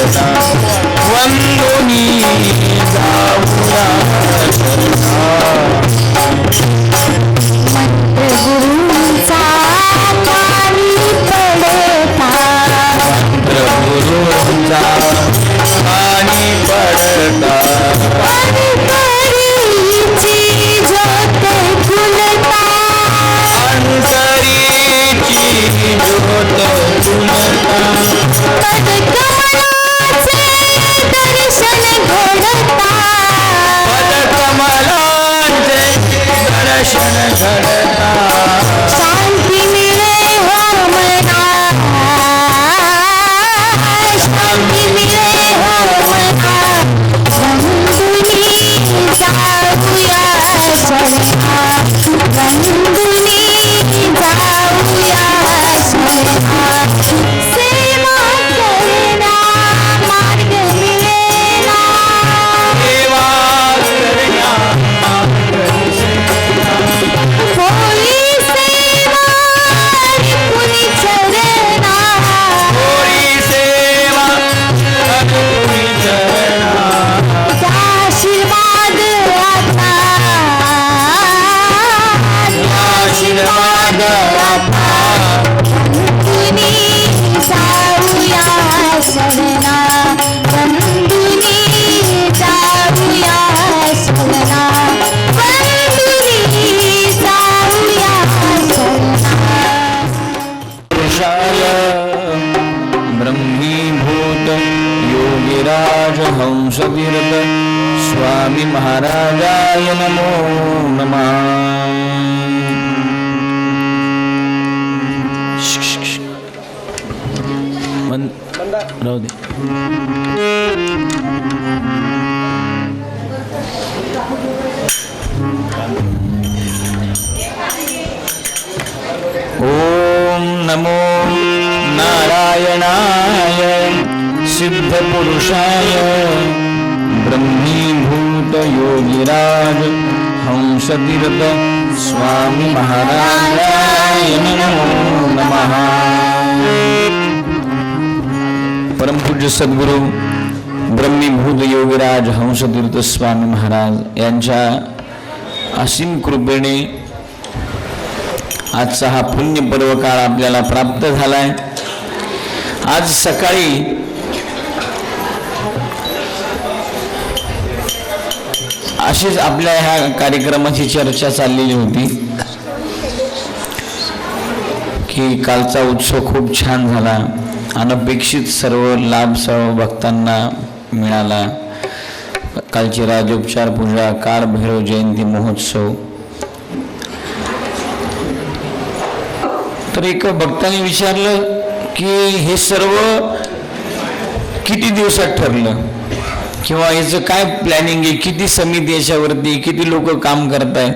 पडता वंदुनी जाऊया गुरूंचा पाणी पडता गुरूंचा पाणी पडता अंतरीची ज्योत फुलता अंतरीची ज्योत फुलता पदकमलाचे दर्शन घडता पदकमलाचे दर्शन घडता शांती मिळे हो मना शांती मिळे हो मना बंधुनी जाऊया चलना बंधुनी जाऊया चलना सेवा करना मार्ग मिळेना सेवा करण्या होई सेवा कुणी चरणा होई सेवा अगुणी चरणा आशीर्वाद आता आशीर्वाद आता बंधुनी जाऊया शरणा बंधुनी जाऊया शरणा बंधुनी जाऊया शरणा पुरुषाय ब्रह्मीभूत योगिराज हंसतीर्थ स्वामी महाराजाय नमो नमः राहू दे ओम नमो नारायणाय सिद्धपुरुषाय ब्रह्मीभूत योगिराज हंसतीर्थ स्वामी महाराजाय नमो नमः परमपूज्य सद्गुरु ब्रह्मीभूत योगिराज हंसतीर्थ स्वामी महाराज यांच्या असीम कृपेने आजचा हा पुण्य पर्व काळ आपल्याला प्राप्त झालाय. आज सकाळी अशीच आपल्या ह्या कार्यक्रमाची चर्चा चाललेली होती की कालचा उत्सव खूप छान झाला, अनपेक्षित सर्व लाभ सर्व भक्तांना मिळाला. कालची राजोपचार पूजा, काळ भैरव जयंती महोत्सव. तर एक भक्ताने विचारलं की हे सर्व किती दिवसात ठरलं किंवा याचं काय प्लॅनिंग आहे, किती समिती याच्यावरती, किती लोक काम करत आहेत.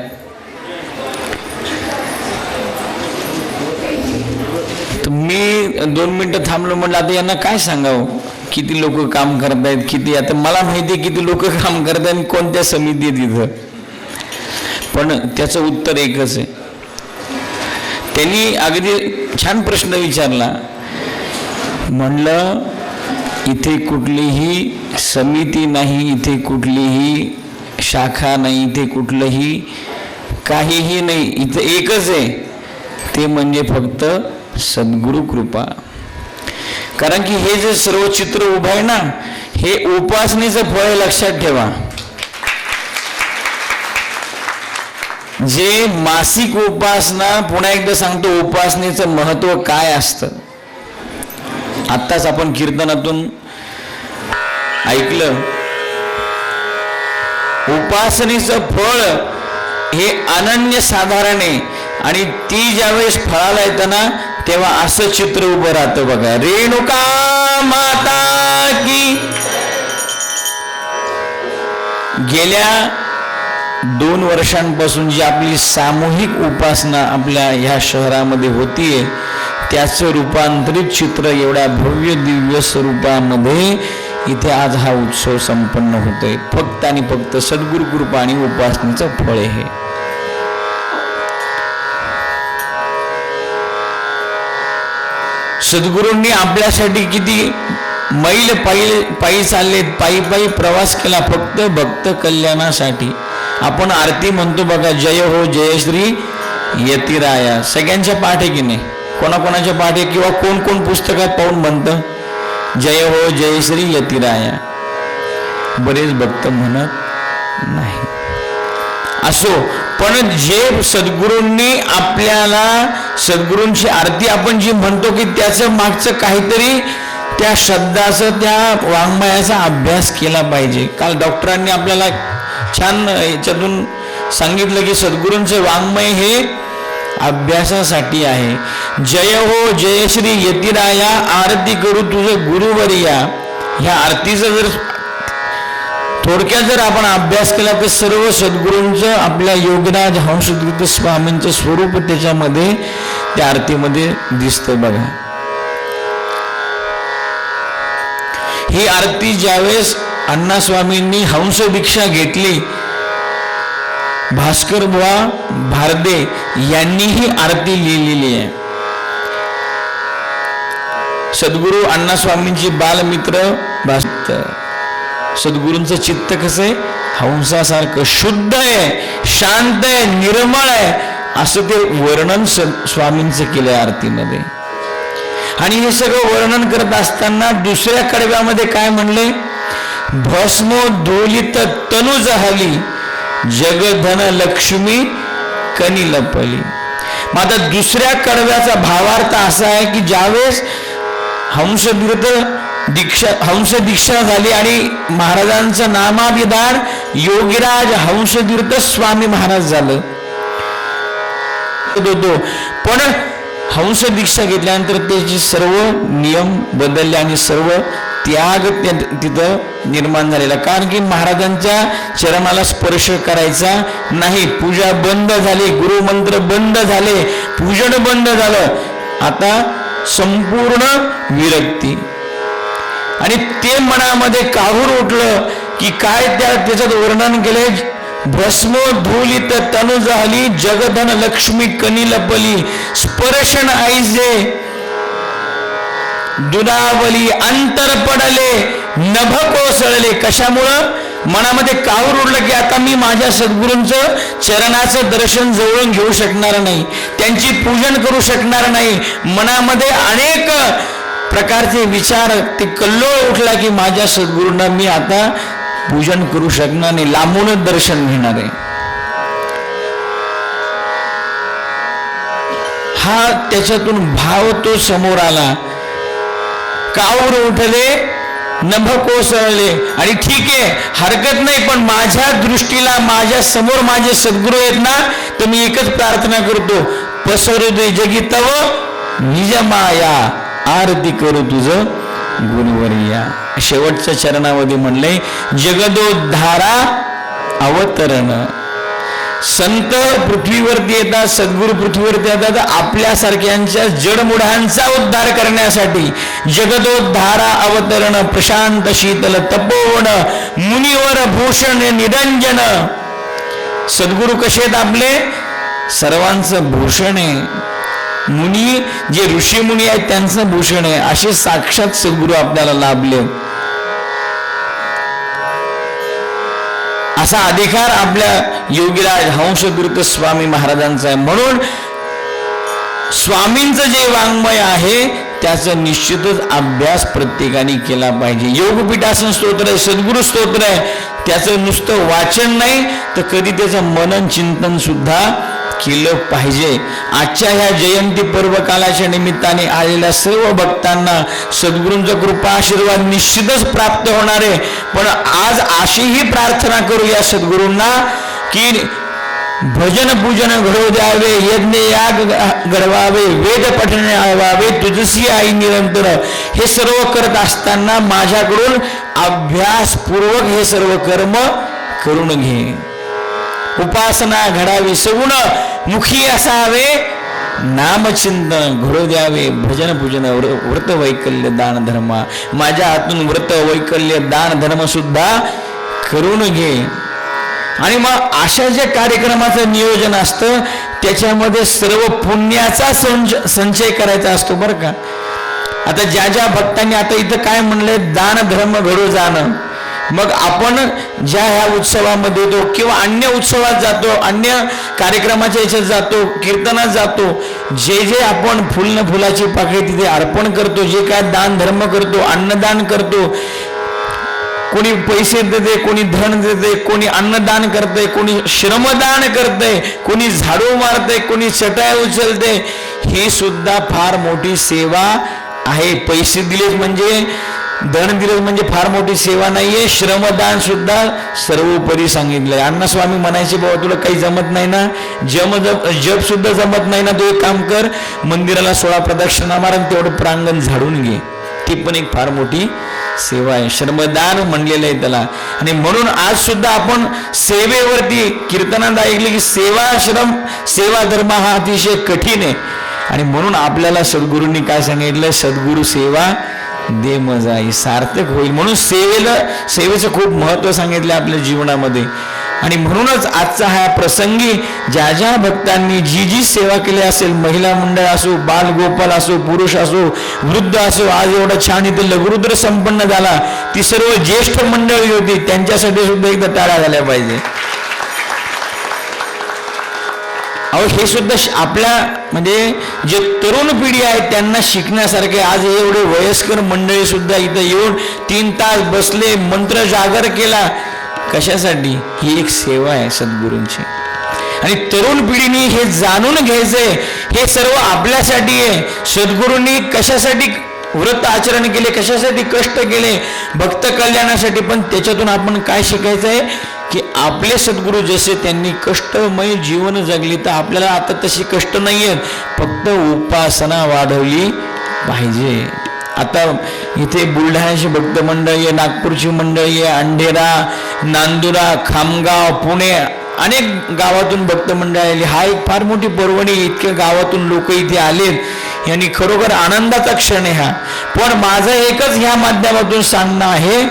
तर मी 2 मिनिटं थांबलो, म्हटलं आता यांना काय सांगावं, किती लोक काम करत आहेत, किती. आता मला माहिती आहे किती लोक काम करत आहेत, कोणत्या समिती आहे तिथं, पण त्याचं उत्तर एकच आहे. त्यांनी अगदी छान प्रश्न विचारला. म्हणलं इथे कुठलीही समिती नाही, इथे कुठलीही शाखा नाही, इथे कुठलंही काहीही नाही, इथे एकच आहे, ते म्हणजे फक्त सद्गुरु कृपा. कारण की हे जे सर्व चित्र उभं आहे ना, हे उपासनेचं फळ लक्षात ठेवा. जे मासिक उपासना, पुन्हा एकदा सांगतो, उपासनेचं महत्व काय असतं. आत्ताच आपण कीर्तनातून ऐकलं, उपासनेचं फळ हे अनन्य साधारण आहे. आणि ती ज्यावेळेस फळाला येतं ना, तेव्हा असं चित्र उभं राहतं बघा. रेणुका माता की. गेल्या 2 वर्षांपासून जी आपली सामूहिक उपासना आपल्या ह्या शहरामध्ये होतीये, त्याचं रूपांतरित चित्र एवढ्या भव्य दिव्य स्वरूपामध्ये इथे आज हा उत्सव संपन्न होतोय. फक्त आणि फक्त सद्गुरु कृपा आणि उपासनेचं फळ आहे. सद्गुरूंनी आपल्यासाठी किती मैल पायी चाललेत, पायी प्रवास केला फक्त भक्त कल्याणासाठी. आपण आरती म्हणतो बघा, जय हो जयश्री यतिराया. सगळ्यांच्या पाठ आहे की नाही? कोणाकोणाच्या पाठ आहे? किंवा कोण कोण पुस्तकात पाहून म्हणतं जय हो जयश्री यतिराया? बरेच भक्त म्हणत नाही. असो, पण जे सद्गुरूंनी आपल्याला, सद्गुरूंची आरती आपण जी म्हणतो की त्याचं मागचं काहीतरी त्या शब्दाचं, त्या वाङ्मयाचा अभ्यास केला पाहिजे. काल डॉक्टरांनी आपल्याला छान याच्यातून सांगितलं की सद्गुरूंचं वाङ्मय हे अभ्यासासाठी आहे. जय हो जयश्री यतिराया, आरती करू तुझं गुरुवर्या. ह्या आरतीचं जर थोडक्यात जर आपण अभ्यास केला तर सर्व सद्गुरूंचं, आपल्या योगीराज हंसतीर्थ स्वामींचं स्वरूप त्याच्यामध्ये, त्या आरतीमध्ये दिसतं बघा. ही आरती ज्यावेळेस अण्णा स्वामींनी हंस दीक्षा घेतली, भास्कर बुवा भारदे यांनी ही आरती लिहिलेली आहे. सद्गुरू अण्णा स्वामींची बालमित्र सद्गुरूंचं चित्त कसं आहे? हंसासारखं शुद्ध आहे, शांत आहे, निर्मळ आहे, असं ते वर्णन स्वामींचं केलंय आरतीमध्ये. आणि हे सगळं वर्णन करत असताना दुसऱ्या कडव्यामध्ये काय म्हणले? भस्मोद्धोलित तनु जहली, जगधन लक्ष्मी कनी लपली. मग आता दुसऱ्या कडव्याचा भावार्थ असा आहे की ज्यावेळेस हंस दीक्षा झाली आणि महाराजांचं नामाभिधान योगीराज हंसतीर्थ स्वामी महाराज झालं. पण हंस दीक्षा घेतल्यानंतर त्याचे सर्व नियम बदलले आणि सर्व त्याग तिथं निर्माण झालेला. कारण की महाराजांच्या चरणाला स्पर्श करायचा नाही. पूजा बंद झाली, गुरुमंत्र बंद झाले, पूजन बंद झालं. आता संपूर्ण विरक्ती. आणि ते मनामध्ये काहूर उठलं की काय त्याच्यात वर्णन केलंय? भस्मोद्धूलित तनु झाली, जगधन लक्ष्मी कनी लपली, स्पर्शन आईजे दुरावली, अंतर पडले, नभ कोसळले. कशामुळं? मनामध्ये काहूर उडलं की आता मी माझ्या सद्गुरूंचं चरणाचं दर्शन जवळून घेऊ शकणार नाही, त्यांची पूजन करू शकणार नाही. मनामध्ये अनेक प्रकारचे विचार, ते कल्लोळ उठला की माझ्या सद्गुरूंना मी आता पूजन करू शकणार नाही, लांबूनच दर्शन घेणार आहे. हा त्याच्यातून भाव तो समोर आला. काऊर उठले, नभ कोसळले. आणि ठीक आहे, हरकत नाही, पण माझ्या दृष्टीला माझ्या समोर माझे सद्गुरू आहेत ना, तर मी एकच प्रार्थना करतो, पसरू जगी तव निज माया, आरती करू तुझं गुरुवर्या. शेवटच्या चरणामध्ये म्हणले जगदोद्धारा अवतरण. संत पृथ्वीवरती येतात, सद्गुरू पृथ्वीवरती येतात आपल्यासारख्यांच्या जडमुढांचा उद्धार करण्यासाठी. जगदोद्धारा अवतरण, प्रशांत शीतल तपोवन, मुनिवर भूषण निरंजन. सद्गुरू कसे आहेत आपले? सर्वांचं भूषण आहे. मुनी जे ऋषी मुनी आहेत त्यांचं भूषण आहे. असे साक्षात सद्गुरू आपल्याला लाभले. असा अधिकार आपल्या योगीराज हंसतीर्थ स्वामी महाराजांचा आहे. म्हणून स्वामींचं जे वाङ्मय आहे त्याचं निश्चितच अभ्यास प्रत्येकाने केला पाहिजे. योगपीठासन स्तोत्र आहे, सद्गुरू स्तोत्र आहे, त्याचं नुसतं वाचन नाही तर कधी त्याचं मनन चिंतन सुद्धा केलं पाहिजे. आजच्या ह्या जयंती पर्व कालाच्या निमित्ताने आलेल्या सर्व भक्तांना सद्गुरूंचा कृपा आशीर्वाद निश्चितच प्राप्त होणार आहे. पण आज अशीही प्रार्थना करूया सद्गुरूंना की भजन पूजन घडवू द्यावे, यज्ञ याग घडवावे, वेद पठण व्हावे, तुझसी आई निरंतर. हे सर्व करत असताना माझ्याकडून अभ्यासपूर्वक हे सर्व कर्म करून घे. उपासना घडावी, सगुण मुखी असावे, नामचिंतन घडू द्यावे, भजन पूजन व्रत वैकल्य दान धर्म. माझ्या हातून व्रत वैकल्य दान धर्म सुद्धा करून घे. आणि मग अशा ज्या कार्यक्रमाचं नियोजन असतं त्याच्यामध्ये सर्व पुण्याचा संचय करायचा असतो बरं का. आता ज्या ज्या भक्तांनी आता इथं काय म्हणलंय, दान धर्म घडो जाणं, मग आपण ज्या ह्या उत्सवामध्ये येतो किंवा अन्य उत्सवात जातो, अन्य कार्यक्रमाच्या याच्यात जातो, कीर्तनात जातो, जे जे आपण फुल न फुलाची पाकळी तिथे अर्पण करतो, जे काय दान धर्म करतो, अन्नदान करतो, कोणी पैसे देते, कोणी धन देते, कोणी अन्नदान करते, कोणी श्रमदान करते, कोणी झाडू मारते, कोणी चटाई उचलते, ही सुद्धा फार मोठी सेवा आहे. पैसे दिलेच म्हणजे, धन दिलं म्हणजे फार मोठी सेवा नाहीये. श्रमदान सुद्धा सर्वोपरी सांगितलंय. अण्णास्वामी म्हणायचे, बाबा तुला काही जमत नाही ना, जप सुद्धा जमत नाही ना, तू एक काम कर, मंदिराला 16 प्रदक्षिणा मार आणि तेवढं प्रांगण झाडून घे. ती पण एक फार मोठी सेवा आहे. श्रमदान म्हणलेलं आहे त्याला. आणि म्हणून आज सुद्धा आपण सेवेवरती कीर्तनात ऐकले की सेवा धर्म हा अतिशय कठीण आहे. आणि म्हणून आपल्याला सद्गुरूंनी काय सांगितलं, सद्गुरू सेवा दे मजाई, सार्थक होईल. म्हणून सेवेचं खूप महत्व सांगितलं आपल्या जीवनामध्ये. आणि म्हणूनच आजचा हा प्रसंगी ज्या ज्या भक्तांनी जी जी सेवा केली असेल, महिला मंडळ असो, बाल गोपाल असो, पुरुष असो, वृद्ध असो, आज एवढा छान इथे लघुरुद्र संपन्न झाला, ती सर्व ज्येष्ठ मंडळी होती, त्यांच्यासाठी सुद्धा एकदा टाळ्या झाल्या पाहिजे. अहो हे सुद्धा आपल्या म्हणजे जे तरुण पिढी आहे त्यांना शिकण्यासारखे. आज एवढे वयस्कर मंडळी सुद्धा इथं येऊन 3 तास बसले, मंत्र जागर केला. कशासाठी? ही एक सेवा आहे सद्गुरूंची. आणि तरुण पिढीने हे जाणून घ्यायचंय, हे सर्व आपल्यासाठी आहे. सद्गुरूंनी कशासाठी व्रत आचरण केले, कशासाठी कष्ट केले, भक्त कल्याणासाठी. पण त्याच्यातून आपण काय शिकायचं आहे की आपले सद्गुरू जसे त्यांनी कष्टमय जीवन जगली, तर आपल्याला आता तशी कष्ट नाही आहेत, फक्त उपासना वाढवली पाहिजे. आता इथे बुलढाण्याची भक्त मंडळी आहे, नागपूरची मंडळी आहे, अंधेरा, नांदुरा, खामगाव, पुणे, अनेक गावातून भक्त मंडळी आली. हा एक फार मोठी पर्वणी. इतक्या गावातून लोक इथे आलेत, यांनी खरोखर आनंदाचा क्षण आहे हा. पण माझं एकच ह्या माध्यमातून सांगणं आहे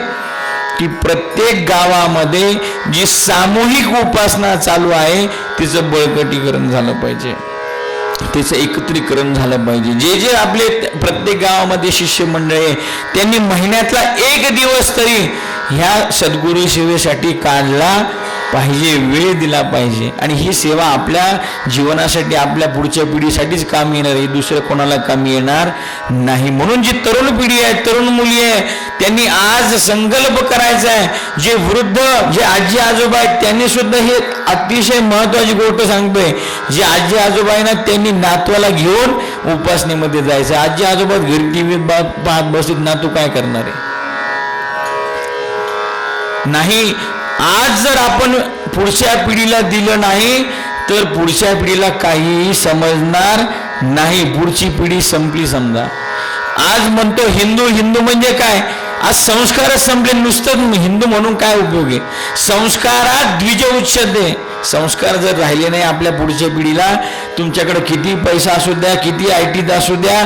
की प्रत्येक गावामध्ये जी सामूहिक उपासना चालू आहे तिचं बळकटीकरण झालं पाहिजे, त्याचं एकत्रीकरण झालं पाहिजे. जे जे आपले प्रत्येक गावामध्ये शिष्य मंडळ आहे त्यांनी महिन्यातला 1 दिवस तरी ह्या सद्गुरू सेवेसाठी काढला पाहिजे, वेळ दिला पाहिजे. आणि ही सेवा आपल्या जीवनासाठी, आपल्या पुढच्या पिढीसाठीच कामी येणार आहे, दुसरं कोणाला कामी येणार नाही. म्हणून जी तरुण पिढी आहे, तरुण मुली आहे, त्यांनी आज संकल्प करायचा आहे. जे वृद्ध, जे आजी आजोबा आहेत त्यांनी सुद्धा हे अतिशय महत्वाची गोष्ट सांगतोय. जे आजी आजोबा आहे ना, त्यांनी नातवाला घेऊन उपासनेमध्ये जायचं. आजी आजोबा घरी टीव्ही पाहत बसलीत, नातू काय करणार आहे? नाही. आज जर आपण पुढच्या पिढीला दिलं नाही तर पुढच्या पिढीला काहीही समजणार नाही. पुढची पिढी संपली समजा. आज म्हणतो हिंदू, हिंदू म्हणजे काय? आज संस्कारच संपले. नुसतं हिंदू म्हणून काय उपयोग आहे? संस्कारात द्विज उच्चते. संस्कार जर राहिले नाही आपल्या पुढच्या पिढीला, तुमच्याकडे किती पैसा असू द्या, किती ITत असू द्या,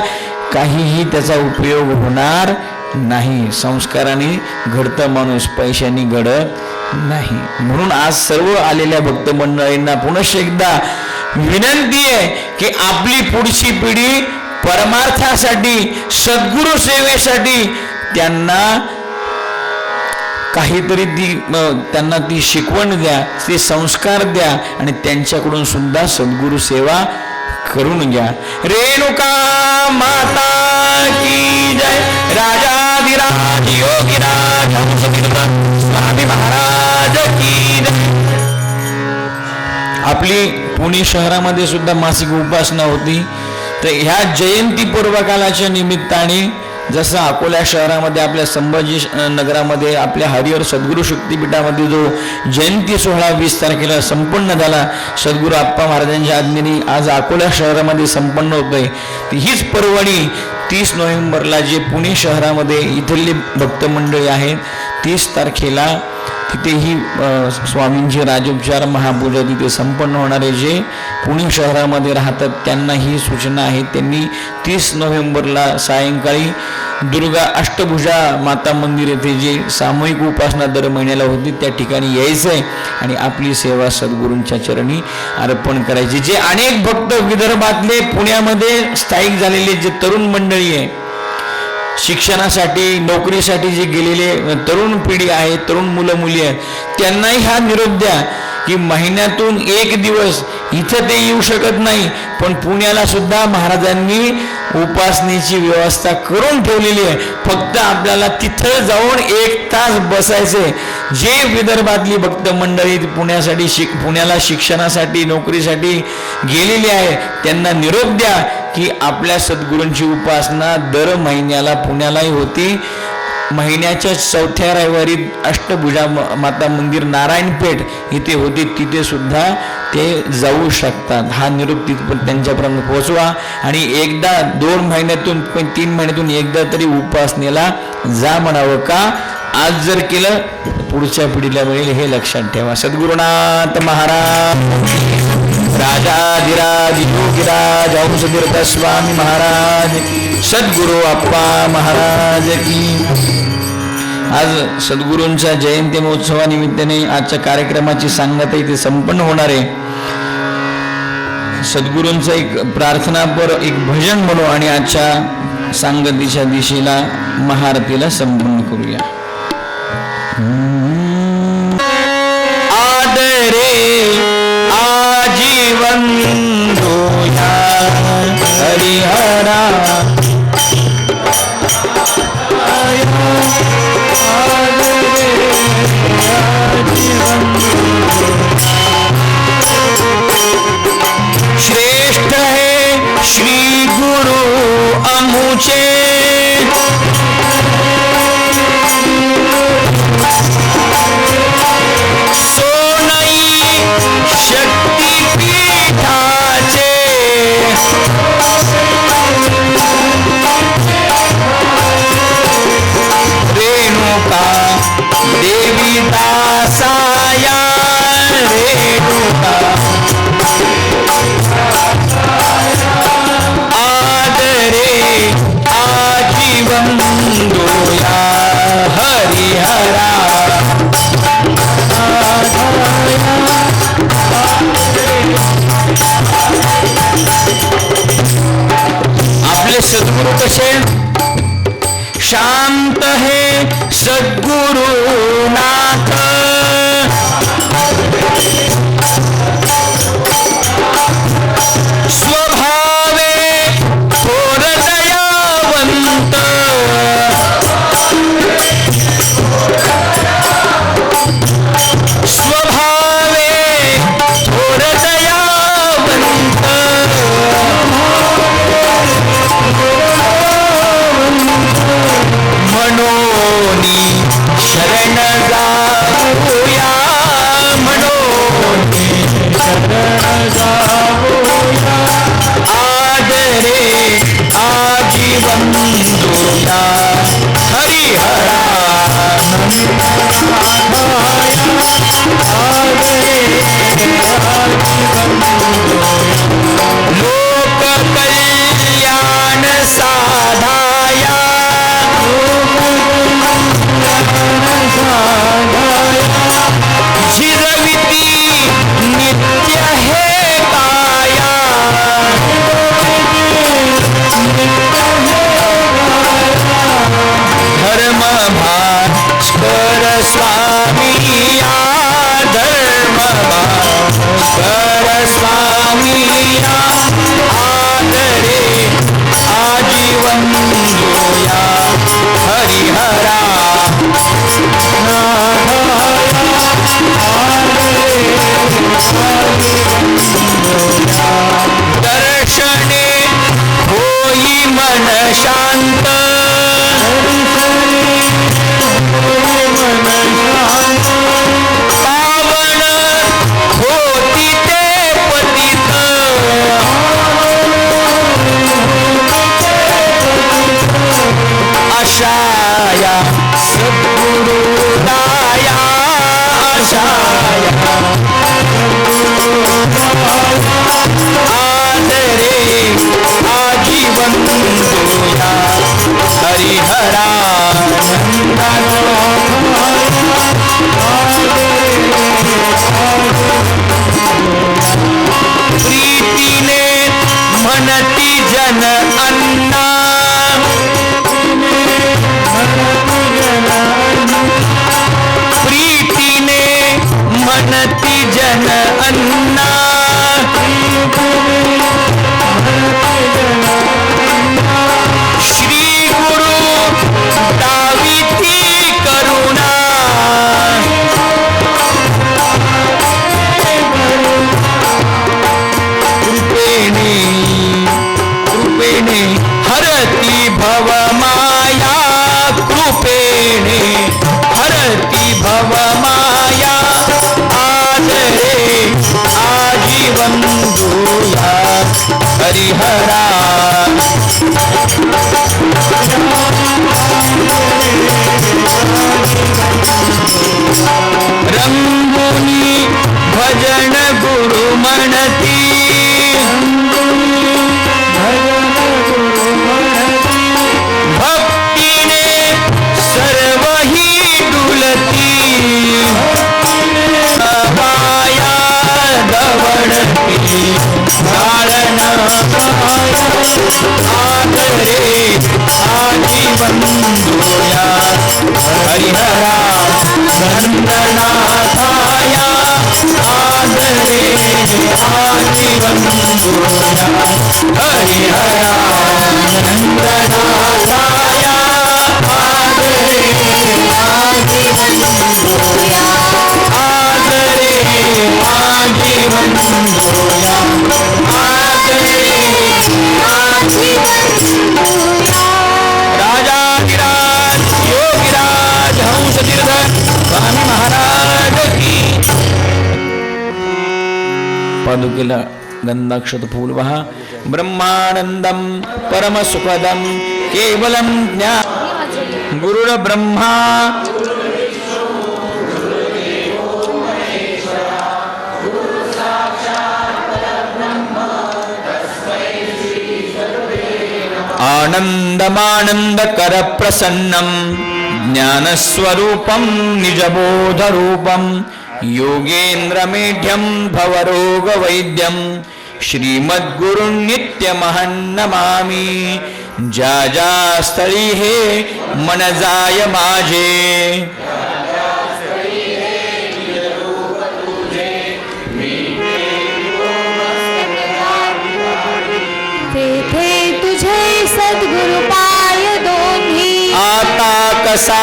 काहीही त्याचा उपयोग होणार नाही. संस्काराने घडतं माणूस, पैशाने घडत नाही. म्हणून आज सर्व आलेल्या भक्त मंडळींना पुनश्च एकदा विनंती आहे की आपली पुढची पिढी परमार्थासाठी, सद्गुरू सेवेसाठी त्यांना काहीतरी त्यांना ती शिकवण द्या, ते संस्कार द्या आणि त्यांच्याकडून सुद्धा सद्गुरू सेवा करून घ्या. रेणुका माता की जय. राजाधिराज योगीराज स्वामी महाराज की जय. आपली पुणे शहरामध्ये सुद्धा मासिक उपासना होती. तर ह्या जयंती पर्वकालाच्या निमित्ताने जसं अकोला शहरामध्ये आपल्या संभाजी नगरामध्ये आपल्या हरिहर सद्गुरू शक्तीपीठामध्ये जो जयंती सोहळा 20 तारखेला संपन्न झाला, सद्गुरू आप्पा महाराजांच्या आज्ञेने आज अकोला शहरामध्ये संपन्न होतोय. हीच पर्वणी 30 नोव्हेंबरला जे पुणे शहरामध्ये इथली भक्त मंडळी आहेत, 30 तारखेला तिथेही स्वामींची राजोपचार महापूजा तिथे संपन्न होणारे जे पुणे शहरामध्ये राहतात त्यांना ही सूचना आहे. त्यांनी 30 नोव्हेंबरला सायंकाळी दुर्गा अष्टभुजा माता मंदिर येथे जे सामूहिक उपासना दर महिन्याला होती त्या ठिकाणी यायचं आहे आणि आपली सेवा सद्गुरूंच्या चरणी अर्पण करायची. जे अनेक भक्त विदर्भातले पुण्यामध्ये स्थायिक झालेले जे तरुण मंडळी आहे शिक्षणासाठी नोकरीसाठी जे गेलेले तरुण पिढी आहे, तरुण मुलं मुली आहेत, त्यांनाही हा निरोप द्या की महिन्यातून एक दिवस इथं ते येऊ शकत नाही, पण पुण्याला सुद्धा महाराजांनी उपासनेची व्यवस्था करून ठेवलेली आहे. फक्त आपल्याला तिथं जाऊन 1 तास बसायचे. जे विदर्भातली भक्त मंडळी पुण्याला शिक्षणासाठी नोकरीसाठी गेलेली आहे, त्यांना निरोप द्या की आपल्या सद्गुरूंची उपासना दर महिन्याला पुण्यालाही होती. महिन्याच्या 4थ्या रविवारी अष्टभुजा माता मंदिर नारायणपेठ इथे होते, तिथे सुद्धा ते जाऊ शकतात. हा निरोप तिथपर्यंत त्यांच्यापर्यंत पोहोचवा आणि एकदा 2 महिन्यातून 3 महिन्यातून एकदा तरी उपासनेला जा म्हणावं. का? आज जर केलं पुढच्या पिढीला मिळेल, हे लक्षात ठेवा. सद्गुरुनाथ महाराज, राजाधिराज योगीराज हंसतीर्थ स्वामी महाराज, सद्गुरु अप्पा महाराज की. आज सद्गुरूंच्या जयंती महोत्सवानिमित्ताने आजच्या कार्यक्रमाची सांगता इथे संपन्न होणार आहे. सद्गुरूंचं एक प्रार्थनापर एक भजन म्हणू आणि आजच्या सांगतीच्या दिशेला महाआरतीला संपन्न करूया. आदरे आजीवन दोया हरिहरा, श्रेष्ठ है श्री गुरु अमुचे, सोनई शक्ती पीठाचे, रेणुका देवी दासाया, रेणुका आदरे आजीवन दोया हरिहरा, आपले सद्गुरु कसे? शांत है सद्गुरु नाथ, स्वभावे थोर दयावंत, स्वभावे थोर दयावंत, मनोनी शरण जाऊया, मनोनी शरण जाऊया, आदरे आजीवन दोया हरिहरा, आदरे लोक कल्याण साधाया, झिरविती नित्य हे काया, धर्म भजन अन्ना श्री गुरु दाविती करुणा कृपेने कृपेने हरती भव माया कृपेने हरती भव माया आदरे आजीवन दूया हरिहरा रंगुनी भजन गुरु म्हणती भक्तीने सर्व ही डुलती माया दवडती कारण आदरे आजीवन दूया हरिहरा नंदनाथाया आदरे आजीवन दूया हरिहरा नंदनाथाया आदरे आजीवन दूया आदरे आजीवन दूया आदरे आजीवन दूया राजाधिराज योगीराज हंस गिरधर स्वामी महाराज की पादुकेला गंधाक्षत फूल वहा ब्रह्मानंदम परम सुखदम केवलम ज्ञान गुरुर ब्रह्मा आनंदमानंदकर प्रसन्नं ज्ञानस्वरूपं निजबोधरूपं योगेन्द्रमेढ्यं भवरोगवैद्यं श्रीमद्गुरुं नित्यमहं नमामि ज्या ज्या स्थळी हे मन जाय माझे तेथे तुझे सद्गुरु पाय दोन्ही आता कसा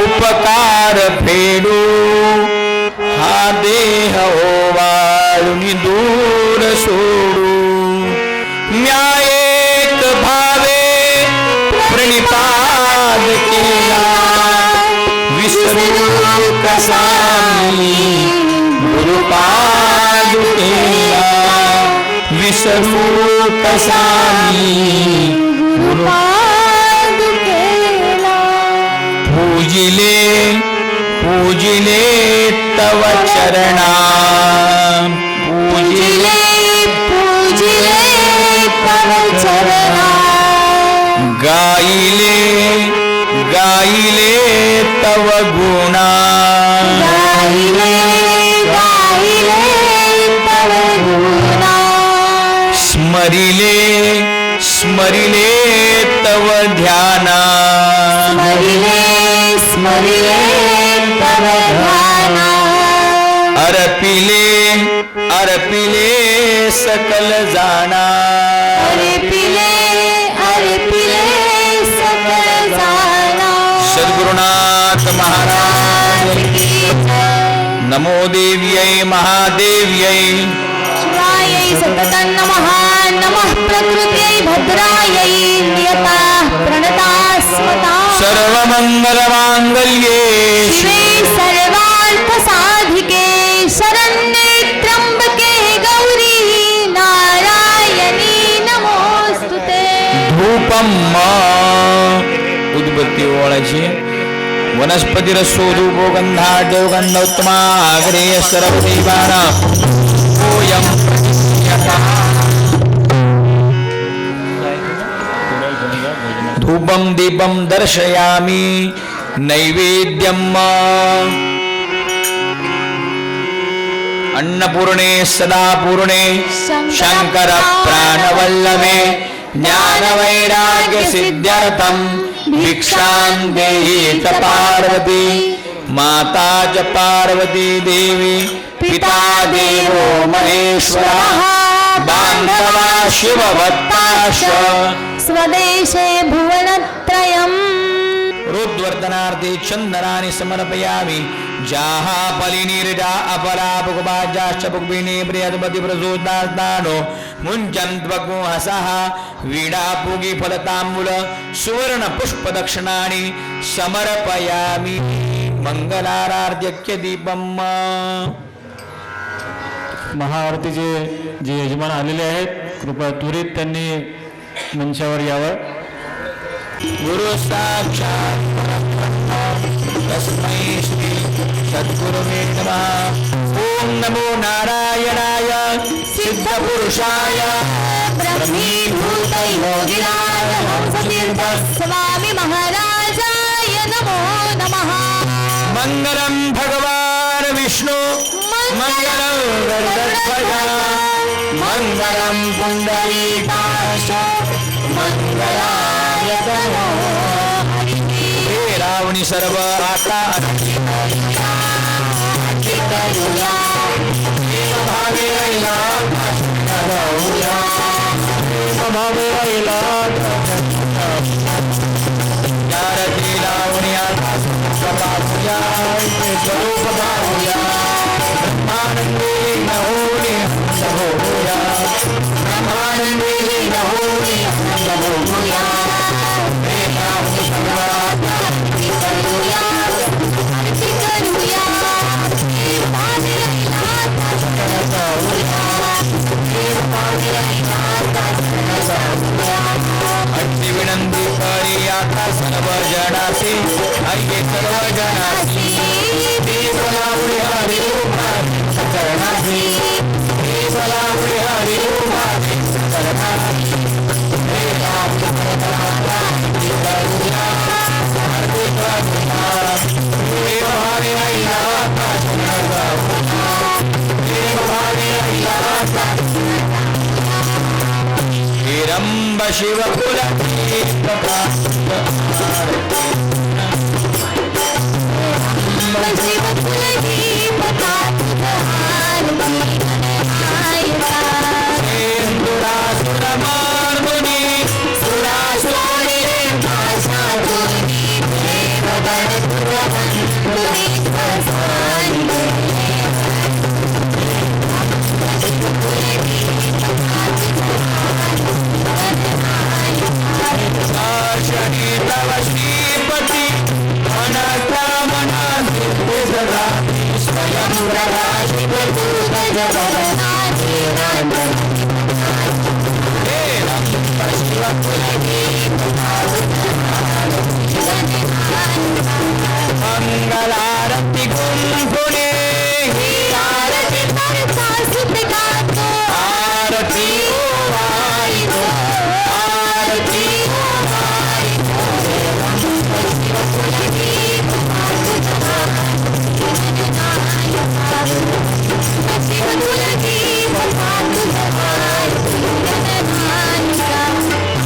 उपकार फेडू हा देह ओवाळून दूर सोडू म्या एक भावे प्रणिपात केला विसरू कसा मी गुरुपाद केला विसरू कसा मी गुरुपाद केला पूजिले पूजिले तव चरणा पूजिले पूजिले तव चरणा गाईले गाईले तव गुणा गाईले गाईले तव गुणा स्मरिले स्मरिले तव ध्याना स्मरिले स्मरिले तव ध्याना अर्पिले अर्पिले सकल जाना अर्पिले अर्पिले सकल जाना सद्गुरुनाथ महाराज की जय. नमो देव्यै महादेव्यै शिवायै सततं नमः नमः प्रकृत्यै भद्रायै नियता प्रणतास्मता सर्वमंगलमांगल्ये शिवे सर्वार्थसाधिके शरण्ये त्र्यंबके गौरी नारायणी नमोस्तुते धूपम उद्बत्ती ओळायची वनस्पतिरसो धूपो गंधा देवगंधोत्तमा आग्रेय सर्वदेवाना ओयम धूपम दीपम दर्शयामि नैवेद्यम अन्नपूर्णे सदा पूर्णे शंकर प्राणवल्लभे ज्ञानवैराग्य सिद्ध्यर्थम भिक्षां देहि च पार्वती माता च पार्वती देवी पिता देवो महेश्वरः बान्धवा शिवभक्ताश्च स्वदेशे भुवनत्रयम् रुद्वर्धनार्थे चन्दनानि समर्पयामि जाहा बलिनिर्जा अपरा पुगबाजाश्च पुग्बिनी प्रियद्वति प्रसूतास्तानो मुञ्चन्त्वगो हसः वीणापुगी फलताम्बूल सुवर्ण पुष्पदक्षिणानि समर्पयामि मंगलाराध्यक्य दीपम्. महाआरतीचे जे यजमान आलेले आहेत कृपया त्वरित त्यांनी मंचावर यावं. गुरु साक्षात् परब्रह्म तस्मै श्री सद्गुरुवे नमः. ओम नमो नारायणाय सिद्धपुरुषाय ब्रह्मीभूत योगिराज हंसतीर्थ स्वामी महाराजाय नमो नमः. मंगलम भगवान विष्णु मंगलम गरुडध्वज मंगलम पुंडरीकाक्ष मंगलाय तनो हे रावणी सर्व आता भावे रावणी आता स्वरूप भावया ब्रह्मानंदे नहोने होया ब्रह्मानंदे नहोने होया अति विनंती करी आता सर्व जनासी ऐके सर्व जनासी देवलावळी हरी सकरणासी देवलावळी हरी सकरणासी हिरंब शिव कुल श्रीपती मनाचा मना स्वयं मंगलारती गुंफुले आरती आरती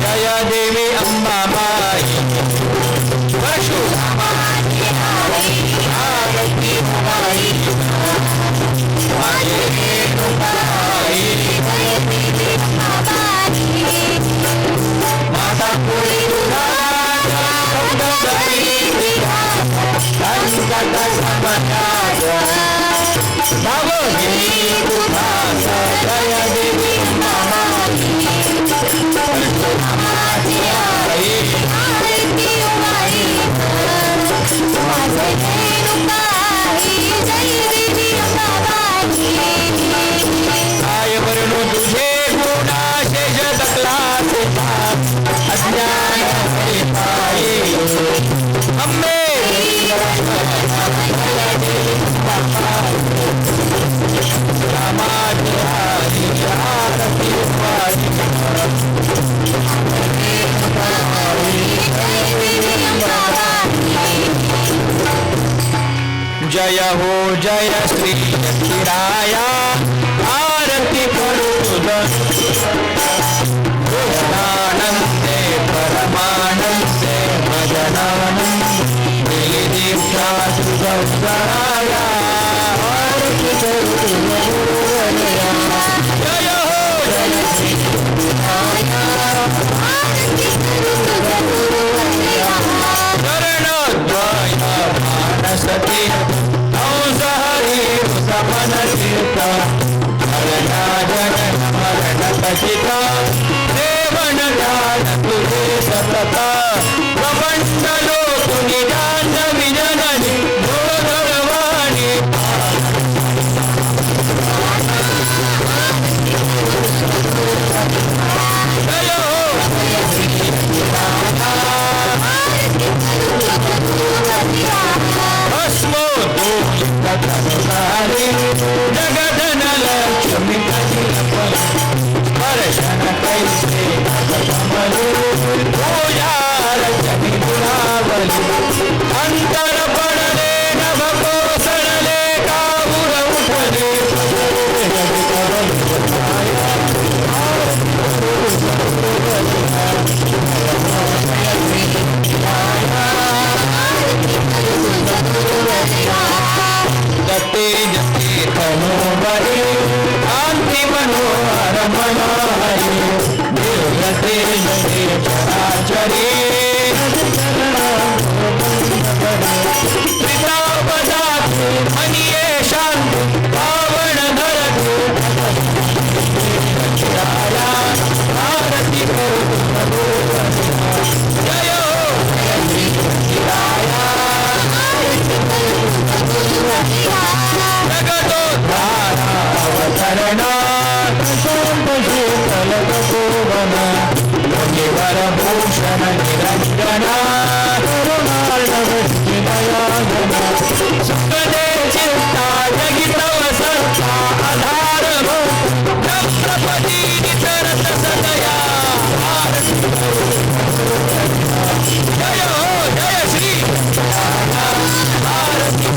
जय देवी अंबा माई परशुरामाची आरती माई माता पुरी जय देवी काय वर्णू तुझे गुणाशेष तकलाचे अज्ञान अंबे जय हो जय श्री राया आरती कृष्णानंदे परमानंदे भजनानंदे दीक्षा सुराया आरती जय हो शरणोद्वय मानसती हंस हरी समन तीर्थ हरणा जगन मरण कथित देवन ध्यान तुझे सतत प्रपंच लोक निदान विजननी गोधरवाणी जय हो भस्मो जगधन लक्ष्मी स्पर्शन कैसे पूजारचनी गुणावली अंतर पडले नभ कोसळले काबुर उठले जते जते तनोवरी कांती मनोहर मनोहरी जते जते चराचरी त्रितापदाते मनिये शांती पावन धरती आरती करू जय हो जगदोद्धारा अवतरणा शीतल तपोवन योगीवर भूषण निरंजना सुखदे चिंता जगितव सत्ता आधार छत्रपती निसरत सदया जय हो जय श्री आरती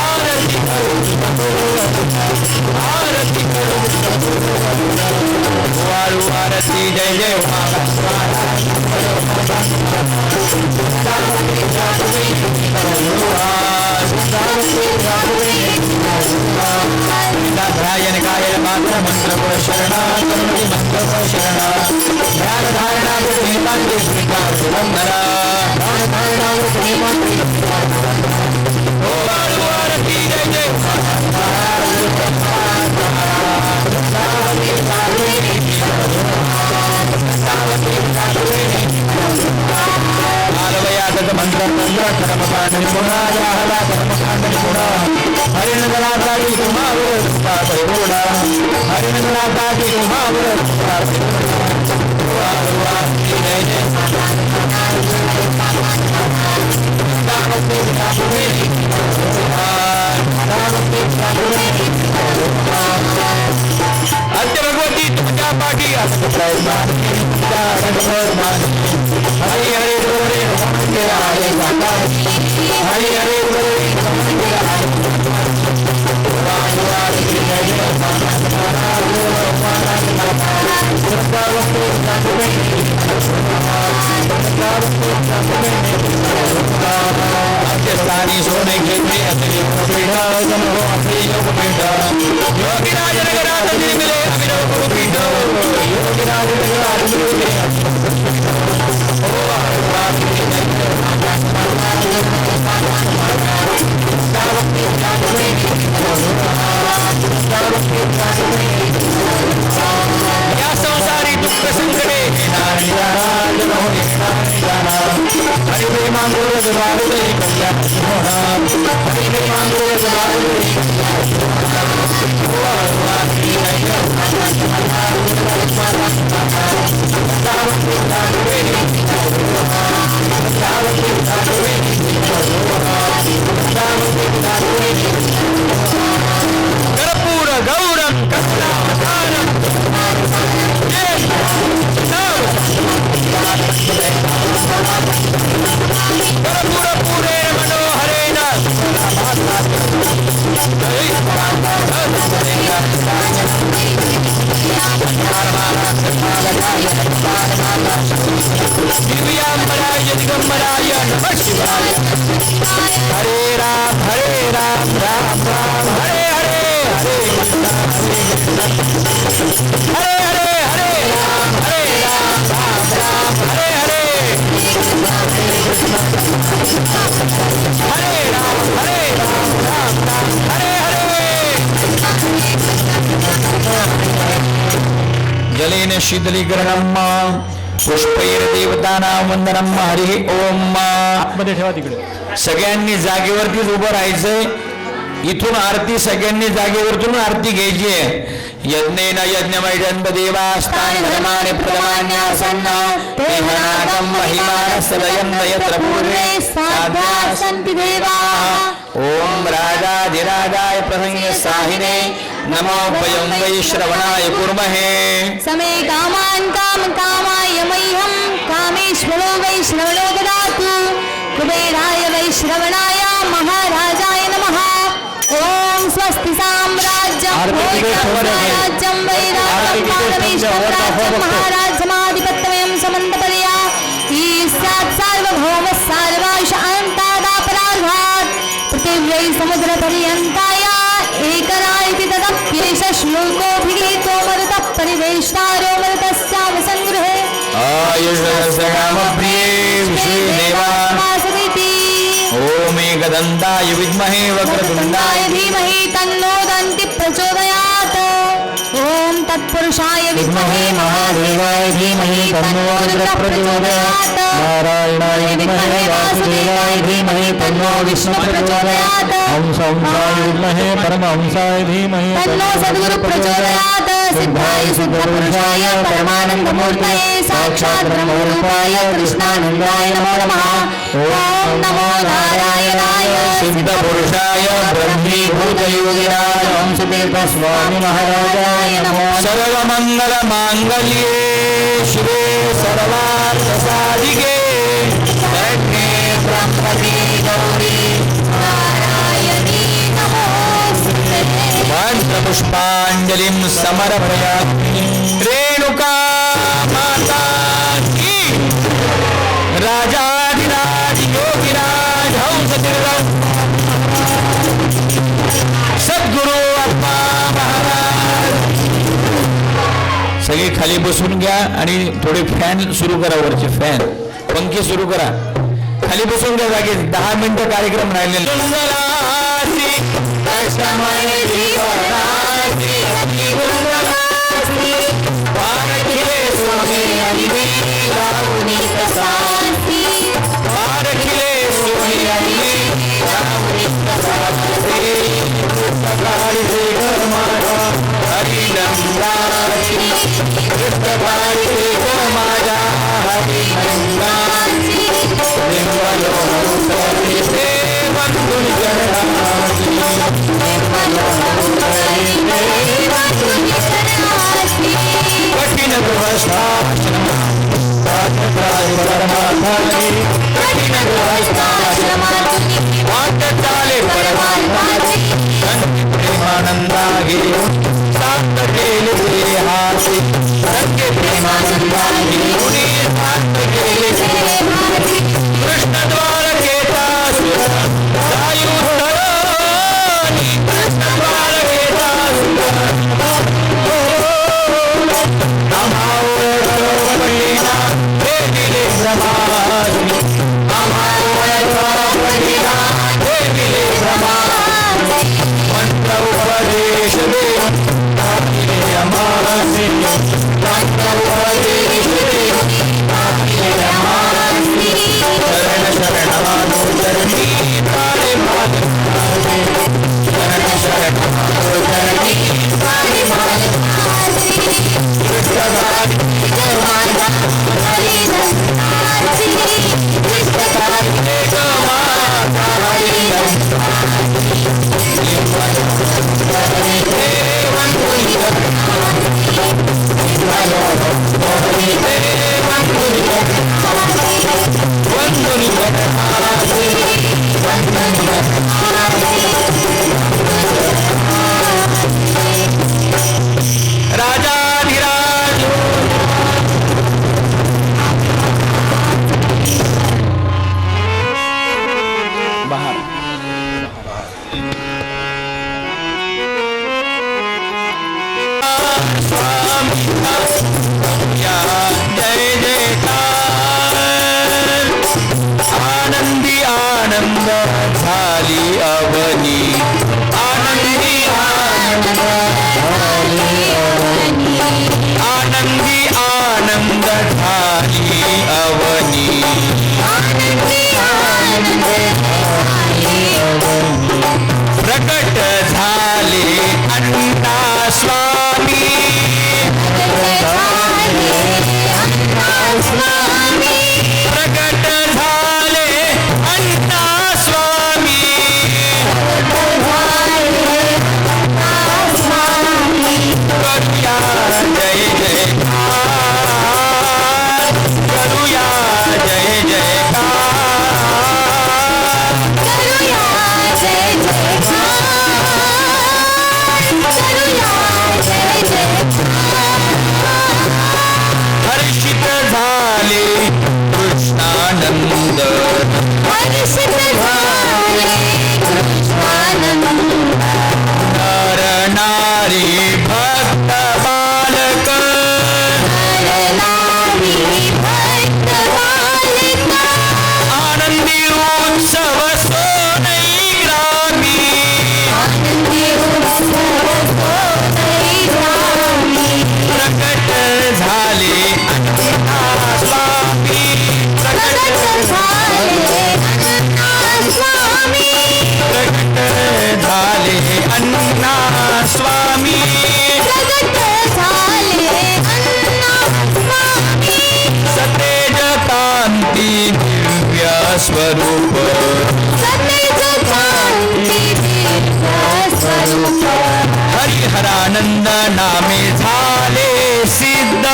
आरती वाळू आरती जय जय ध्यान कायल मात्र मंत्र को शरणा करुणी मंत्र को शरणा ध्यान धारणा प्रेमांगे श्रीकार सुंदरा ध्यान धारणा प्रेमांगे ओ वाळू आरती जय जय मालवयातक मंत्र मंत्र कर्मकांड निपुणा जाहला कर्मकांड निपुणा हरिणगणासाठी तुम्हावर परिपूर्णा हरिणगणासाठी तुम्हावर जय जय अद्य भगवती तुमच्या पाठी हरि हरे गोरे हरि हरे गोरे स्थानी सोने खेते अतिरिक्त पीठा जन्म अपनी योग पीठा योगिराज नगरात मिले अभिनव गुरु पीठा योगिराज नगरात मिले या संसारी दुःख संकटे हरि मांगो जवाबे कल्याण हरि मांगो जवाबे कर्पूर गौरम करुणावतारम कर्पूर पूरे मनोहरेण दिव्यांबराय दिगंबराय नमः शिवाय हरे राम राम हरे राम राम राम हरे हरे जलेन शीतलीकरणम पुष्पैर्देवतानां वंदनम हरि ओम. आतमध्ये ठेवा तिकडे. सगळ्यांनी जागेवरतीच उभं राहायचंय. इथून आरती सगळ्यांनी जागेवरतून आरती घ्यायची आहे. यज्ञेन यज्ञमयजन्म देवास्तानि धर्माणि प्रथमान्यासन्न तेहनागम महिमान सदयन्त यत्र पूर्वे साध्या सन्ति देवाः. ओम राजाधिराजाय प्रसन्न साहिने नमो वयं वै श्रवणाय कुर्महे. समे कामान् कामकामाय मह्यं कामेश्वरो वै श्रवणो ददातु. कुबेराय वै श्रवणाय महाराजाय नमः. ओम स्वस्ति साम्राज्यं भोजनं वै राज्यं महाराजमाधिपत्यं समन्तपर्या ईशात् सार्वभौमः सर्वशान्तादापराधात् पृथिव्यै समुद्रपर्यन्ताय एकरा इति तदप्येष श्लोकोऽभिगीतो मरुतः परिवेष्टारो मरुतस्यावसङ्गृहे आयुष्यप्रिये विश्वेदेवा ओम एकदन्ताय विद्महे वक्रतुण्डाय धीमहि तन्नो दन्ति प्रचोदयात्. ओम तत्पुरुषाय विद्महे महादेवाय धीमहि तन्नो रुद्रः प्रचोदयात्. नारायणाय विद्महे वासुदेवाय धीमहि तन्नो विष्णुः प्रचोदयात्. हंसाय विद्महे परमहंसाय धीमहि तन्नो सद्गुरुः प्रचोदयात्. सिद्धाय सिद्धपुरुषाय परमानन्दमूर्तये साक्षात् ब्रह्मरूपाय कृष्णानन्दाय नमो नमः. ओम नमो नारायणाय सिद्धपुरुषाय ब्रह्मीभूतयोगिराज हंसतीर्थ स्वामी महाराजाय नमो. सर्वमङ्गलमाङ्गल्ये शिवे सर्वार्थसाधिके शरण्ये त्र्यम्बके गौरी नारायणी नमोऽस्तुते. मन्त्रपुष्पाञ्जलिं समर्पयामि. रेणुका माता की राजाधिराज योगिराज हंसतीर्थ सद्गुरु अप्पा महाराज. सगळे खाली बसून घ्या आणि थोडे फॅन सुरू करा. वरचे फॅन पंखे सुरू करा. खाली बसून घ्या जागेत. 10 मिनिटं कार्यक्रम राहिलेले. कठिन प्रेमानंदा घेऊन शांत केले हाती. प्रेमानंदा घेऊन शांत केले कृष्ण द्वारकेचा सायुधराणी. कृष्ण द्वारकेचा मंत्र उपदेश दे शरण शरणानो चरणी तारे मात. शरण शरणानो चरणी तारे मात. राजाधिराज बाहर स्वामी जय जयकार आनंदी आनंद झाली अवनी आनंदी आनंदी आनंद झाली अवनी प्रकट झाले अण्णा स्वामी प्रकट झाले अण्णा स्वामी करूया जय जयकार करूया जय हर्षित झाले कृष्णानंद नर नारी भक्त बालक आनंदी उत्सव सोनई ग्रामी प्रकट झाले अण्णा स्वामी प्रकट झाले अण्णा स्वामी सतेज कांती दिव्य स्वरूप हरिहरानंद नामे झाले सिद्ध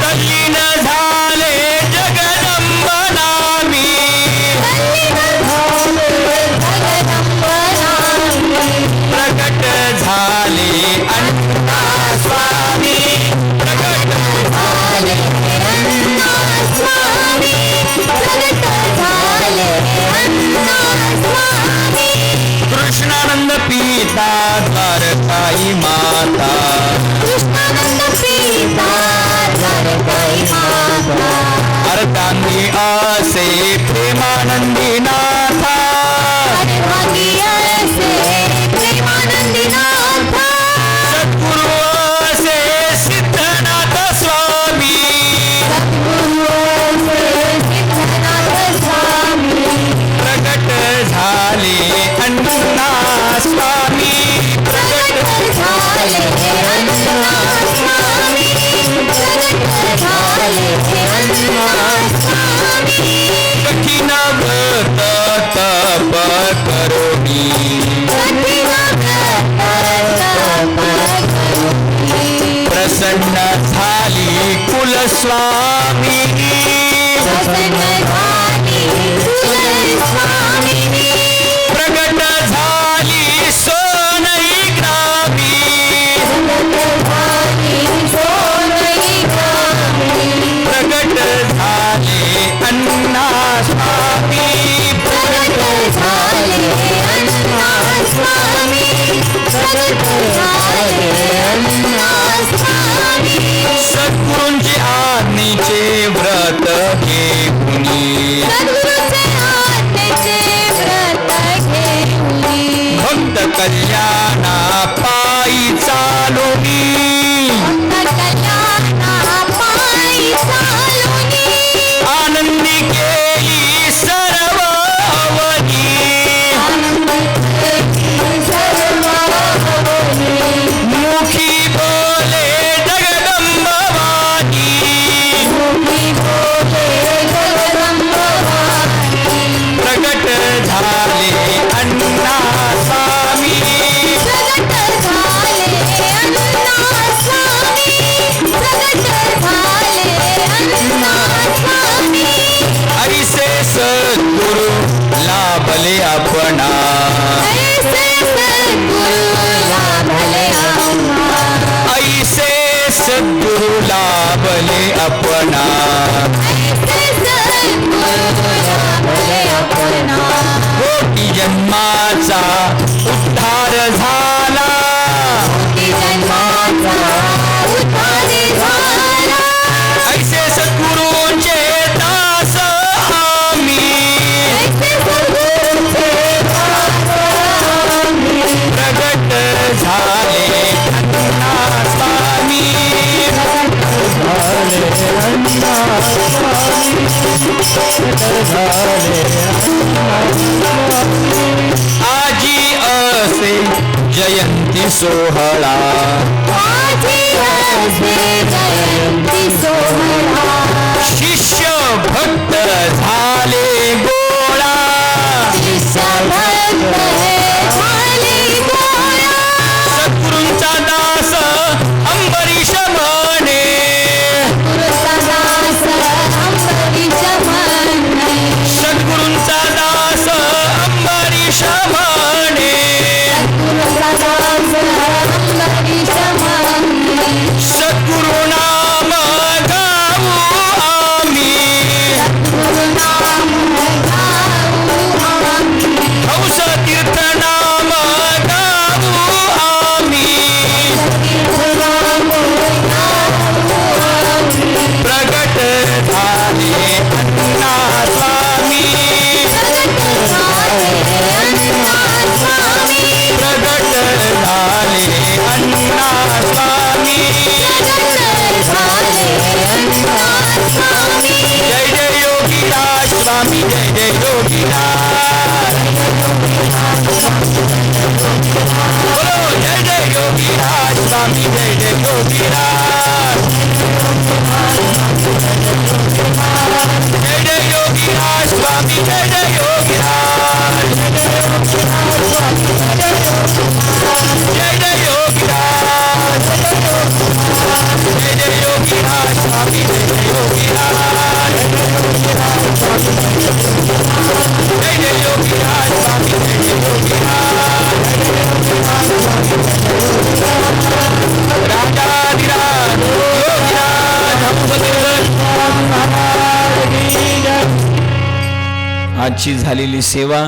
तल्लीन झाले जगदंब नामी प्रकट झाले अण्णा स्वामी प्रकट झाले अण्णा स्वामी कृष्णानंद पिता द्वारकाई माता अर्धांगी असे प्रेमानंदी नाथा सद्गुरु असे सिद्धनाथ स्वामी प्रकट झाले अण्णा स्वामी प्रकट झाले अण्णा स्वामी कठीण व्रत तप करोमी प्रसन्न झाली कुलस्वामी प्रकट झाली सोनई ग्रामी प्रकट झाले अण्णा स्वामी प्रकट झाले अण्णा स्वामी सद्गुरूंची आज्ञेचे व्रत घेऊनी भक्त कल्याणा पायी चालुनी आनंदी केली सर्व अवनी मुखी बोले जगदंब वाणी प्रकट झाले अण्णा स्वामी ऐसे सद्गुरु लाभले अपना ऐसे सद्गुरु लाभले अपना कोटी जन्माचा उद्धार झाला ऐसे सद्गुरु आजी असे जयंती सोहळा आजी असे जयंती सोहळा शिष्य भक्त झाले गोळा शिष्य भक्त झाले गोळा सद्गुरूंचा दास अंबरीश म्हणे गुरुदास अंबरीश म्हणे सद्गुरूंचा दास अंबरीश म्हणे गुरुदास अंबरीश म्हणे सद्गुरु नाम गाऊ आम्ही गुरुनाम गाऊ आम्ही हौस तीर्थ नाम गाऊ आम्ही गुरुनाम गाऊ आम्ही प्रगट झाले अण्णा स्वामी प्रगट झाले अण्णा स्वामी जय जय योगीराज स्वामी जय जय योगीराज बोलो जय जय योगीराज स्वामी जय जय योगीराज जय जय योगीराज स्वामी जय जय योगीराज जय जय योगीराज जय जय योगीराज स्वामी जय जय योगीराज जय जय योगीराज स्वामी जय जय योगीराज राजाधिराज योगीराज आजची झालेली सेवा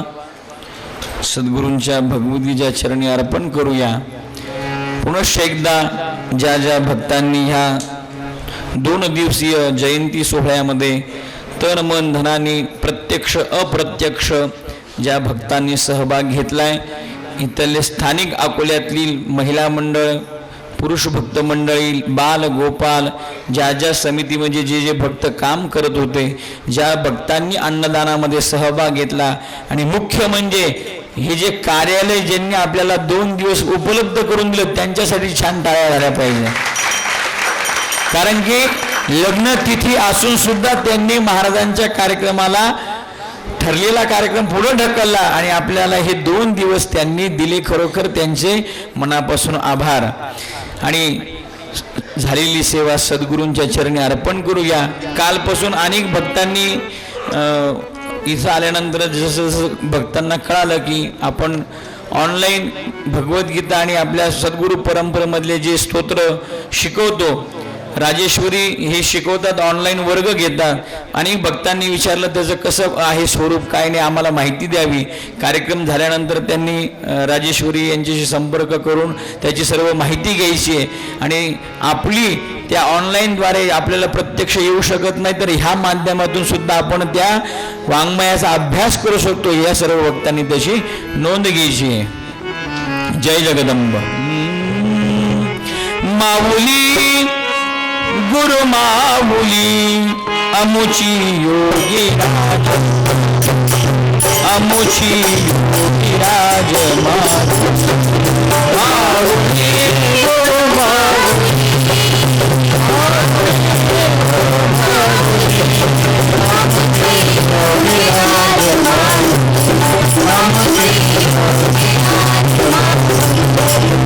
सद्गुरूंच्या भगवतीच्या चरणी अर्पण करूया. पुनश्च एकदा ज्या ज्या भक्तांनी ह्या 2 दिवसीय जयंती सोहळ्यामध्ये तन मन धनाने प्रत्यक्ष अप्रत्यक्ष ज्या भक्तांनी सहभाग घेतलाय, इथले स्थानिक अकोल्यातील महिला मंडळ, पुरुष भक्त मंडळी, बाल गोपाल, ज्या ज्या समितीमध्ये जे जे भक्त काम करत होते, ज्या भक्तांनी अन्नदानामध्ये सहभाग घेतला, आणि मुख्य म्हणजे हे जे कार्यालय ज्यांनी आपल्याला 2 दिवस उपलब्ध करून दिलं त्यांच्यासाठी छान टाळ्या झाल्या पाहिजे. कारण की लग्न तिथी असून सुद्धा त्यांनी महाराजांच्या कार्यक्रमाला ठरलेला कार्यक्रम पुढे ढकलला आणि आपल्याला हे 2 दिवस त्यांनी दिले. खरोखर त्यांचे मनापासून आभार. आणि झालेली सेवा सद्गुरूंच्या चरणी अर्पण करूया. कालपासून अनेक भक्तांनी इथं आल्यानंतर जसं जसं भक्तांना कळालं की आपण ऑनलाईन भगवद्गीता आणि आपल्या सद्गुरू परंपरेमधले जे स्तोत्र शिकवतो, राजेश्वरी हे शिकवतात, ऑनलाईन वर्ग घेतात. अनेक भक्तांनी विचारलं त्याचं कसं आहे स्वरूप, काय नाही, आम्हाला माहिती द्यावी. कार्यक्रम झाल्यानंतर त्यांनी राजेश्वरी यांच्याशी संपर्क करून त्याची सर्व माहिती घ्यायची आहे. आणि आपली त्या ऑनलाईनद्वारे आपल्याला प्रत्यक्ष येऊ शकत नाही, तर ह्या माध्यमातून सुद्धा आपण त्या वाङ्मयाचा अभ्यास करू शकतो. या सर्व भक्तांनी त्याची नोंद घ्यायची आहे. जय जगदंब. माऊली गुरु माऊली अमुची योगी राज, अमुची योगी राज माऊली गुरु माऊली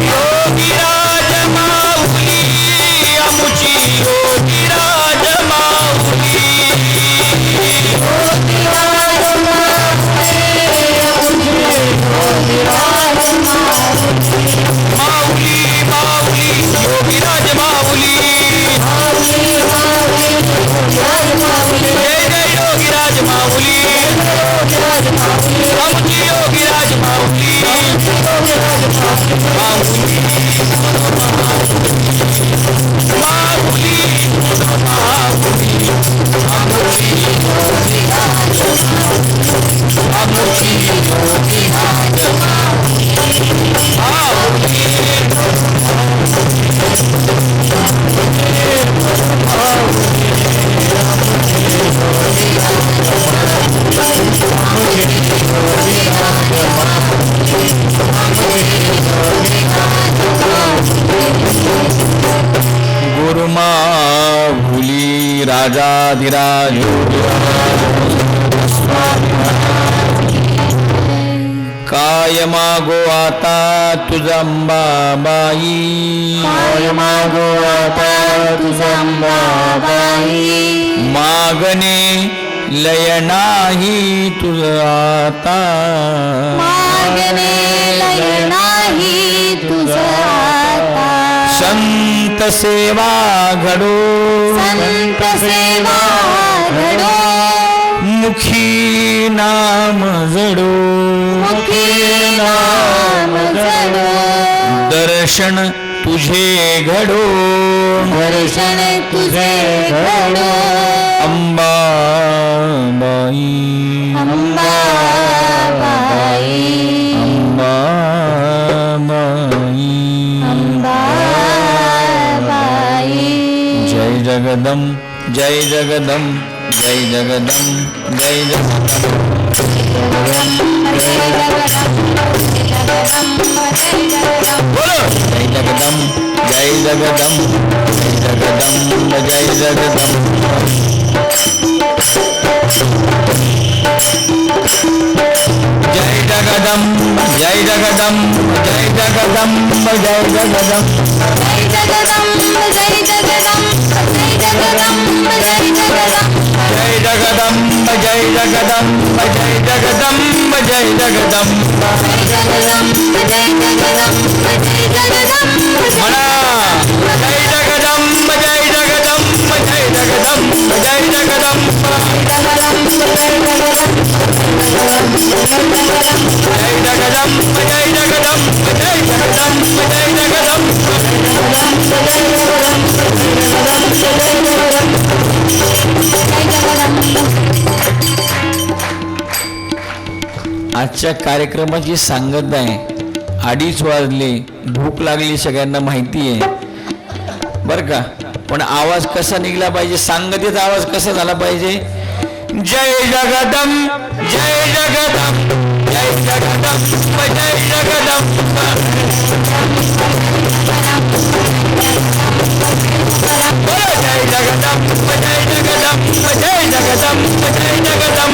योगी राज माऊली अमुची योगी राज माऊली माऊली माऊली योगी राज माऊली जय जय योगी राज माऊली अमुची योगी राज माऊली माऊली माऊली राजाधिराज काय मागो आता तुझा अंबाबाई काय मागो आता तुझा अंबाबाई मागणे लय नाही तुझ आता मागणे लय नाही तुझं आता संत सेवा घडो संत सेवा घडो मुखी नाम जडो मुखी नाम जडो दर्शन तुझे घडो दर्शन तुझे घडो अंबाबाई अंबाबाई अंबाबाई अंबाबाई जय जगदम जय जगदम जय जगदम जय जगदम बोलो जय जगदम जय जगदम जय जगदम जय जगदम जय जगदम जय जगदम जय जगदम जय जगदम जय जगदम्ब जय जगदम्ब जय जगदम्ब जय जगदम्ब जय जगदम्ब जय जगदम्ब जय जगदम्ब जय जगदम्ब जय जगदम्ब जय जगदम्ब म्हणा जय जगदम्ब जय जगदम्ब जय जगदम्ब जय जगदम्ब जय जगदम्ब जय जगदम्ब जय जगदम्ब जय जगदम्ब आजच्या कार्यक्रमाची सांगत आहे 2:30 वाजले भूक लागली सगळ्यांना माहिती आहे बरं का पण आवाज कसा निघला पाहिजे सांगतेचा आवाज कसा झाला पाहिजे जय जगदम जय जगदम जय जगदम जय जगदम बोलो जय जगदम जय जगदम जय जगदम जय जगदम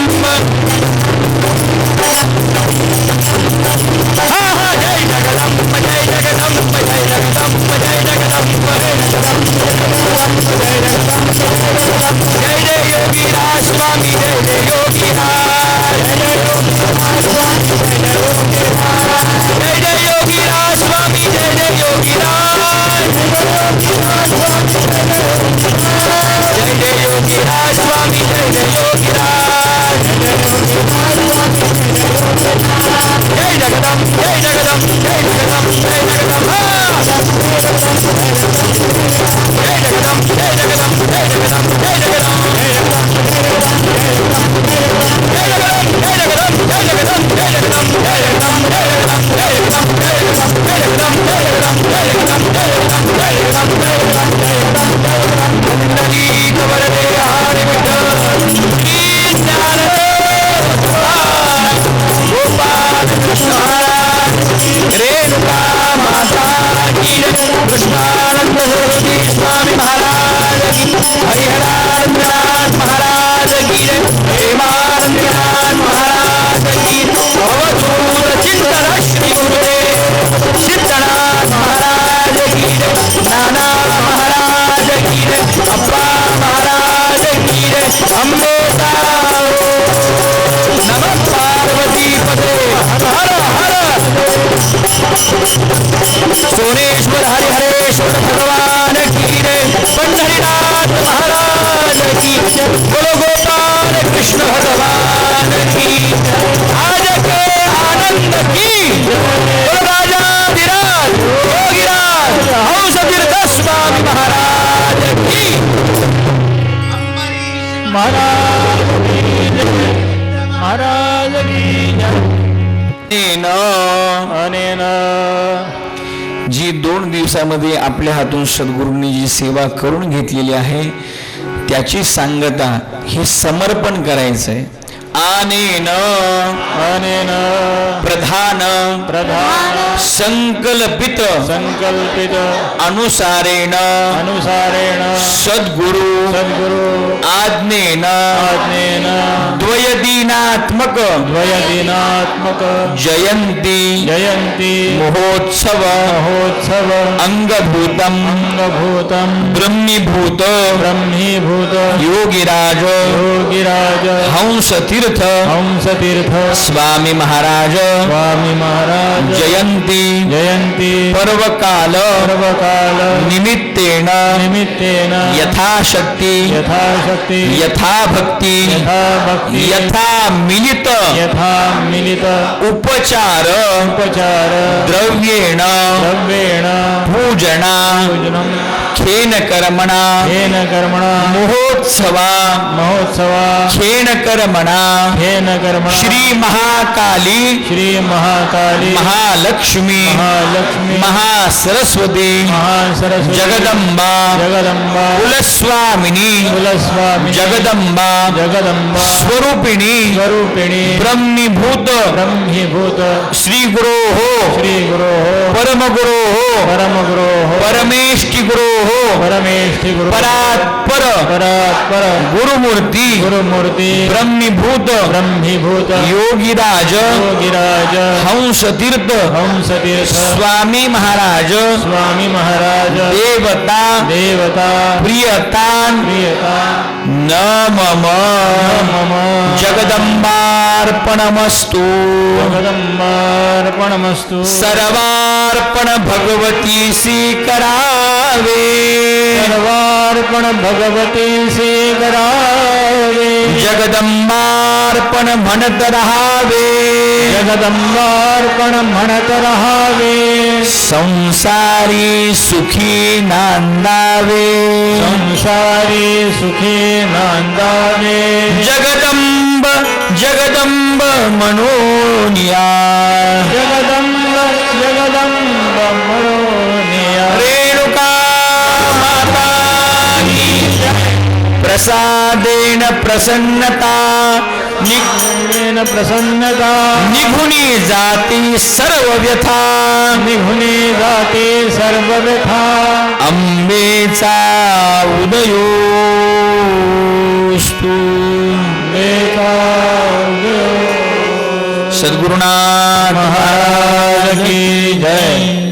हा हा जय जगदम जय जगदम जय जगदम जय जगदम जय जय योगी राज स्वामी जय जय योगी राज जय जय योगी राज स्वामी जय जय योगी राज जय जय योगी राज स्वामी जय जय योगी राज जय जगदम जय जगदम जय जगदम जय जगदम जय जगदम जय जगदम जय जगदम जय जगदम कृष्णानंद स्वामी महाराज की हरिहरानंद महाराज की प्रेमानंद महाराज की अवधूत चिंतन श्री गुरुदेव चिंतनाथ महाराज की नाना महाराज की अप्पा महाराज की अम्बे नमः पार्वती पदे हर हर सोनेश्वर हरिहरेश्वर भगवान की रे पंढरीनाथ महाराज की बोलो गोपाल कृष्ण भगवान की आज के आनंद की बोलो राजाधिराज योगीराज हंस तीर्थ स्वामी महाराज की महाराज की अनेन जी 2 दिवसामध्ये आपल्या हातून सद्गुरूंनी जी सेवा करून घेतलेली आहे त्याची सांगता हे समर्पण करायचं आहे अनेन अनेन प्रधान प्रधान संकल्पित संकल्पित अनुसारेण सद्गुरु आज्ञेन द्वयदिनात्मक जयंती महोत्सव अंगभूतम ब्रह्मीभूत योगिराज हंस तीर्थ स्वामी महाराज जयंती पर्वकाल निमित्तेन यथाशक्ति यथाभक्ति यथा मिलित उपचार द्रव्येण पूजना खेन कर्मणा महोत्सवा खेन कर्मणा श्री महाकाली महालक्ष्मी महासरस्वती जगदम्बा कुलस्वामिनी जगदम्बा स्वरूपिणी ब्रह्मीभूत श्री गुरो परमगुरो परमेष्टि गुरो परात्पर गुरुमूर्ति ब्रह्मीभूत योगिराज हंस तीर्थ स्वामी महाराज देवता प्रियता न मम जगदम्बार्पणमस्तु सर्वार्पण भगवती स्वीकरावे भगवती स्वीकरावे जगदम्बार्पण म्हणत रहावे संसारी सुखी नांदावे जगदंब मनोनिया रेणुका माता प्रसादेन प्रसन्नता निघुनी जाती सर्व व्यथा अंबेचा उदयोस्तु सद्गुरुनाथ महाराज की जय।